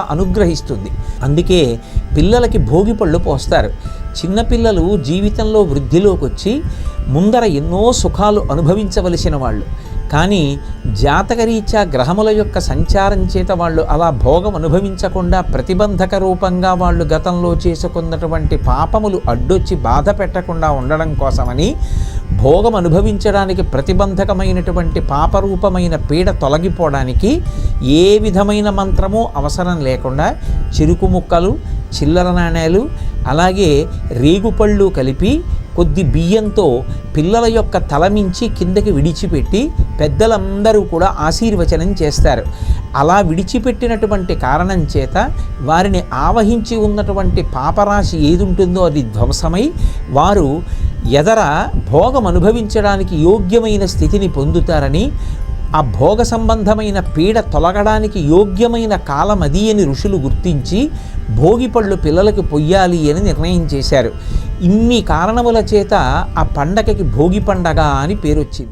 అనుగ్రహిస్తుంది. అందుకే పిల్లలకి భోగి పళ్ళు పోస్తారు. చిన్నపిల్లలు జీవితంలో వృద్ధిలోకి వచ్చి ముందర ఎన్నో సుఖాలు అనుభవించవలసిన వాళ్ళు, కానీ జాతకరీత్యా గ్రహముల యొక్క సంచారం చేత వాళ్ళు అలా భోగం అనుభవించకుండా ప్రతిబంధక రూపంగా వాళ్ళు గతంలో చేసుకున్నటువంటి పాపములు అడ్డొచ్చి బాధ పెట్టకుండా ఉండడం కోసమని భోగం అనుభవించడానికి ప్రతిబంధకమైనటువంటి పాపరూపమైన పీడ తొలగిపోవడానికి ఏ విధమైన మంత్రము అవసరం లేకుండా చెరుకు ముక్కలు, చిల్లర నాణేలు, అలాగే రేగుపళ్ళు కలిపి కొద్ది బియ్యంతో పిల్లల యొక్క తలమించి కిందకి విడిచిపెట్టి పెద్దలందరూ కూడా ఆశీర్వచనం చేస్తారు. అలా విడిచిపెట్టినటువంటి కారణం చేత వారిని ఆవహించి ఉన్నటువంటి పాపరాశి ఏది ఉంటుందో అది ధ్వంసమై వారు ఎదర భోగం అనుభవించడానికి యోగ్యమైన స్థితిని పొందుతారని, ఆ భోగ సంబంధమైన పీడ తొలగడానికి యోగ్యమైన కాలం అది అని ఋషులు గుర్తించి భోగి పళ్ళు పిల్లలకు పొయ్యాలి అని నిర్ణయం చేశారు. ఇన్ని కారణముల చేత ఆ పండగకి భోగి పండగ అని పేరు వచ్చింది.